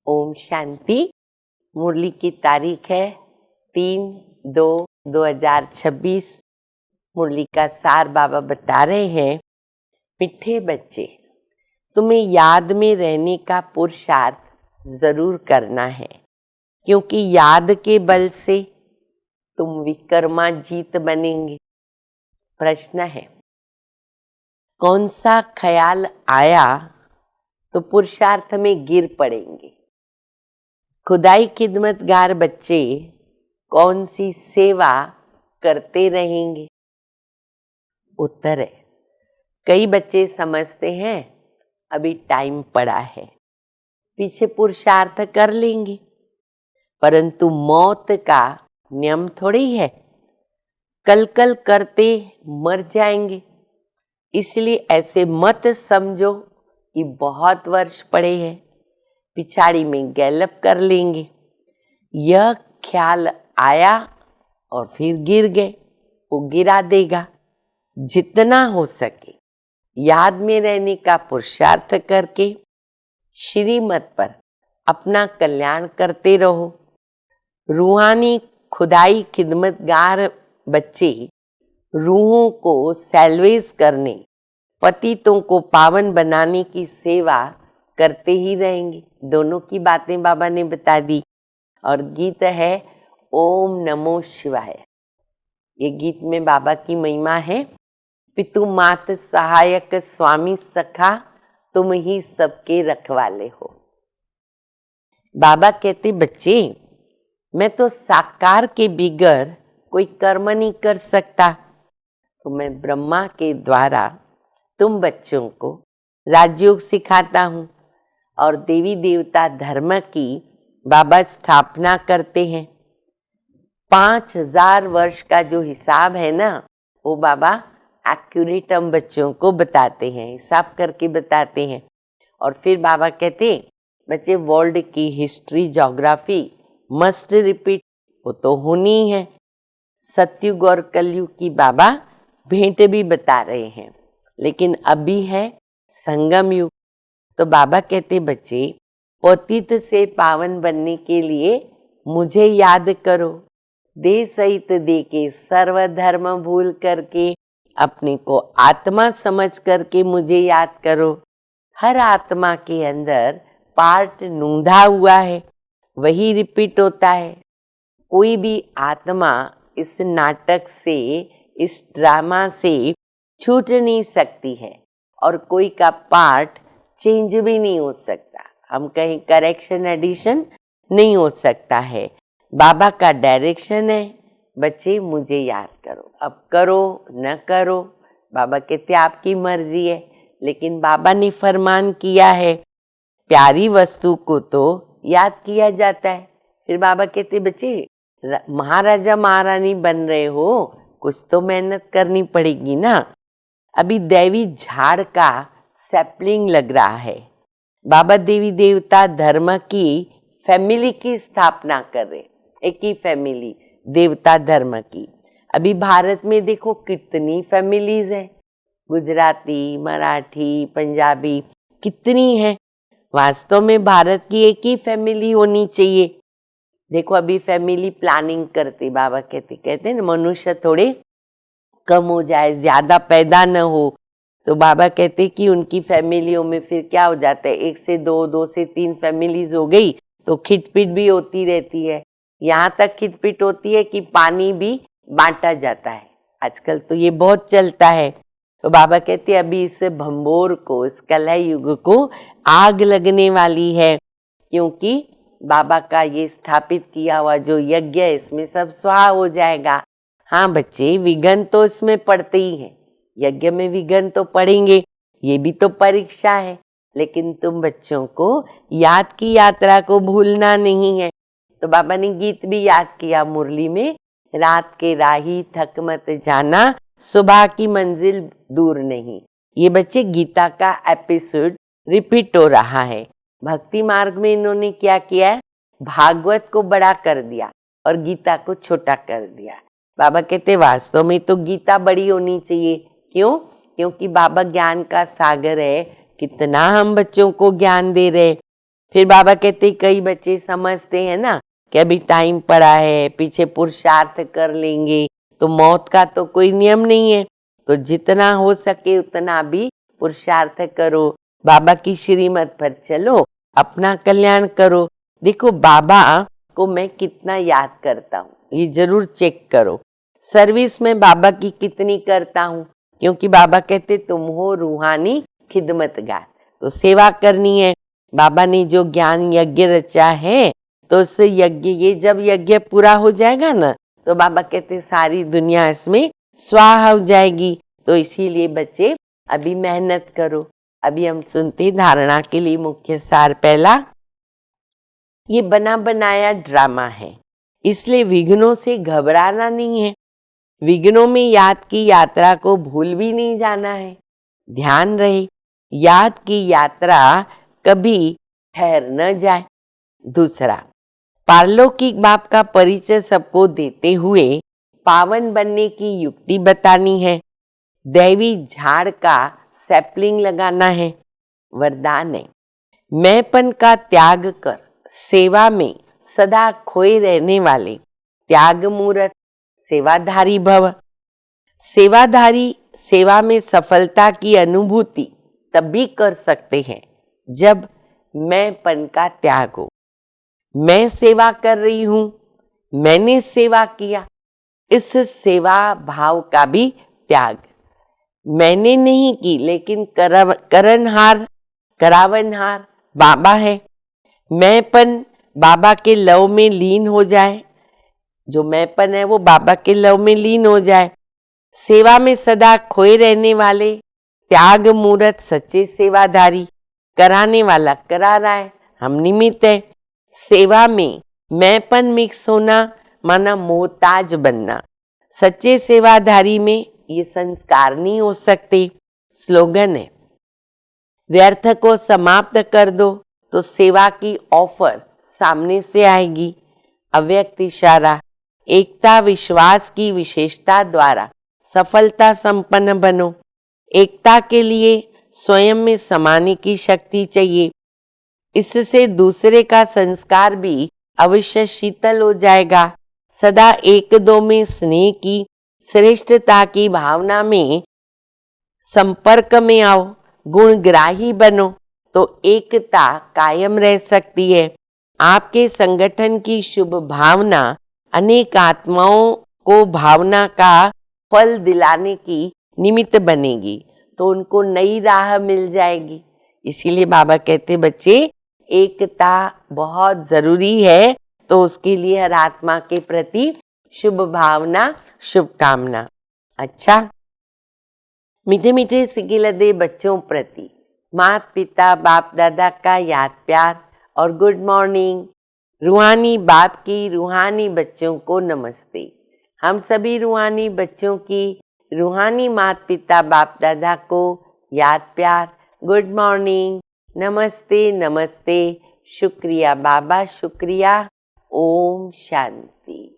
ओम शांति। मुरली की तारीख है 3/2/2026। मुरली का सार बाबा बता रहे हैं, मिठे बच्चे, तुम्हें याद में रहने का पुरुषार्थ जरूर करना है, क्योंकि याद के बल से तुम विक्रमाजीत बनेंगे। प्रश्न है, कौन सा ख्याल आया तो पुरुषार्थ में गिर पड़ेंगे? खुदाई खिदमतगार बच्चे कौन सी सेवा करते रहेंगे? उत्तर है, कई बच्चे समझते हैं अभी टाइम पड़ा है, पीछे पुरुषार्थ कर लेंगे, परंतु मौत का नियम थोड़ी है, कल कल करते मर जाएंगे। इसलिए ऐसे मत समझो कि बहुत वर्ष पड़े हैं, पिछाड़ी में गैलप कर लेंगे। यह ख्याल आया और फिर गिर गए, वो गिरा देगा। जितना हो सके याद में रहने का पुरुषार्थ करके श्रीमत पर अपना कल्याण करते रहो। रूहानी खुदाई खिदमतगार बच्चे रूहों को सैल्वेज करने, पतितों को पावन बनाने की सेवा करते ही रहेंगे। दोनों की बातें बाबा ने बता दी। और गीत है ओम नमो शिवाय। ये गीत में बाबा की महिमा है, पितु मात सहायक स्वामी सखा, तुम ही सबके रखवाले हो। बाबा कहते, बच्चे मैं तो साकार के बिगर कोई कर्म नहीं कर सकता, तो मैं ब्रह्मा के द्वारा तुम बच्चों को राजयोग सिखाता हूँ और देवी देवता धर्म की बाबा स्थापना करते हैं। 5000 वर्ष का जो हिसाब है ना, वो बाबा एक्यूरेट हम बच्चों को बताते हैं, हिसाब करके बताते हैं। और फिर बाबा कहते, बच्चे वर्ल्ड की हिस्ट्री ज्योग्राफी मस्ट रिपीट, वो तो होनी है। सतयुग और कलयुग की बाबा भेंट भी बता रहे हैं, लेकिन अभी है संगम युग। तो बाबा कहते, बच्चे पतित से पावन बनने के लिए मुझे याद करो, दे सहित दे के सर्वधर्म भूल करके अपने को आत्मा समझ करके मुझे याद करो। हर आत्मा के अंदर पार्ट नूंधा हुआ है, वही रिपीट होता है। कोई भी आत्मा इस नाटक से, इस ड्रामा से छूट नहीं सकती है, और कोई का पार्ट चेंज भी नहीं हो सकता। हम कहीं करेक्शन एडिशन नहीं हो सकता है। बाबा का डायरेक्शन है, बच्चे मुझे याद करो। अब करो न करो, बाबा कहते आपकी मर्जी है, लेकिन बाबा ने फरमान किया है, प्यारी वस्तु को तो याद किया जाता है। फिर बाबा कहते, बच्चे महाराजा महारानी बन रहे हो, कुछ तो मेहनत करनी पड़ेगी ना। अभी दैवी झाड़ का सैपलिंग लग रहा है। बाबा देवी देवता धर्म की फैमिली की स्थापना कर रहे, एक ही फैमिली देवता धर्म की। अभी भारत में देखो कितनी फैमिलीज है, गुजराती, मराठी, पंजाबी, कितनी है। वास्तव में भारत की एक ही फैमिली होनी चाहिए। देखो अभी फैमिली प्लानिंग करते, बाबा कहते ना मनुष्य थोड़े कम हो जाए, ज्यादा पैदा न हो, तो बाबा कहते कि उनकी फैमिलियों में फिर क्या हो जाता है, 1 से 2, 2 से 3 फैमिलीज हो गई तो खिटपिट भी होती रहती है। यहाँ तक खिटपिट होती है कि पानी भी बांटा जाता है। आजकल तो ये बहुत चलता है। तो बाबा कहते अभी इस भंबोर को, इस कलह युग को आग लगने वाली है, क्योंकि बाबा का ये स्थापित किया हुआ जो यज्ञ है, इसमें सब स्वाहा हो जाएगा। हाँ बच्चे, विघ्न तो इसमें पड़ते ही हैं, यज्ञ में विघ्न तो पड़ेंगे, ये भी तो परीक्षा है। लेकिन तुम बच्चों को याद की यात्रा को भूलना नहीं है। तो बाबा ने गीत भी याद किया मुरली में, रात के राही थक मत जाना, सुबह की मंजिल दूर नहीं। ये बच्चे गीता का एपिसोड रिपीट हो रहा है। भक्ति मार्ग में इन्होंने क्या किया है, भागवत को बड़ा कर दिया और गीता को छोटा कर दिया। बाबा कहते वास्तव में तो गीता बड़ी होनी चाहिए। क्यों? क्योंकि बाबा ज्ञान का सागर है, कितना हम बच्चों को ज्ञान दे रहे। फिर बाबा कहते कई बच्चे समझते हैं ना कि अभी टाइम पड़ा है, पीछे पुरुषार्थ कर लेंगे, तो मौत का तो कोई नियम नहीं है, तो जितना हो सके उतना भी पुरुषार्थ करो, बाबा की श्रीमत पर चलो, अपना कल्याण करो। देखो बाबा को मैं कितना याद करता हूँ, ये जरूर चेक करो। सर्विस में बाबा की कितनी करता हूँ, क्योंकि बाबा कहते तुम हो रूहानी खिदमतगार, तो सेवा करनी है। बाबा ने जो ज्ञान यज्ञ रचा है, तो उस यज्ञ, ये जब यज्ञ पूरा हो जाएगा ना, तो बाबा कहते सारी दुनिया इसमें स्वाहा हो जाएगी। तो इसीलिए बच्चे अभी मेहनत करो। अभी हम सुनते धारणा के लिए मुख्य सार। पहला, ये बना बनाया ड्रामा है, इसलिए विघ्नों से घबराना नहीं है। विघ्नों में याद की यात्रा को भूल भी नहीं जाना है। ध्यान रहे याद की यात्रा कभी ठहर न जाए। दूसरा, पारलौकिक बाप का परिचय सबको देते हुए पावन बनने की युक्ति बतानी है। दैवी झाड़ का सैपलिंग लगाना है। वरदान है, मैंपन का त्याग कर सेवा में सदा खोए रहने वाले त्याग मूर्त सेवाधारी भव। सेवाधारी सेवा में सफलता की अनुभूति तभी कर सकते हैं जब मैंपन का त्याग हो। मैं सेवा कर रही हूं, मैंने सेवा किया, इस सेवा भाव का भी त्याग। मैंने नहीं की, लेकिन करावनहार बाबा है। मैंपन बाबा के लव में लीन हो जाए, जो मैंपन है वो बाबा के लव में लीन हो जाए। सेवा में सदा खोए रहने वाले त्याग मूर्त सच्चे सेवाधारी। कराने वाला करा रहा है, हम निमित्त है। सेवा में मैंपन मिक्स होना माना मोहताज बनना। सच्चे सेवाधारी में ये संस्कार नहीं हो सकते। स्लोगन है, व्यर्थ को समाप्त कर दो तो सेवा की ऑफर सामने से आएगी। अव्यक्त इशारा, एकता विश्वास की विशेषता द्वारा सफलता संपन्न बनो। एकता के लिए स्वयं में समाने की शक्ति चाहिए, इससे दूसरे का संस्कार भी अवश्य शीतल हो जाएगा। सदा एक दो में स्नेह की श्रेष्ठता की भावना में संपर्क में आओ, गुणग्राही बनो, तो एकता कायम रह सकती है। आपके संगठन की शुभ भावना अनेक आत्माओं को भावना का फल दिलाने की निमित्त बनेगी, तो उनको नई राह मिल जाएगी। इसीलिए बाबा कहते बच्चे एकता बहुत जरूरी है, तो उसके लिए हर आत्मा के प्रति शुभ भावना शुभकामना। अच्छा, मीठे मीठे सिकिलदे बच्चों प्रति माता पिता बाप दादा का याद प्यार और गुड मॉर्निंग। रूहानी बाप की रूहानी बच्चों को नमस्ते। हम सभी रूहानी बच्चों की रूहानी माता पिता बाप दादा को याद प्यार, गुड मॉर्निंग, नमस्ते नमस्ते, शुक्रिया बाबा शुक्रिया। ओम शांति।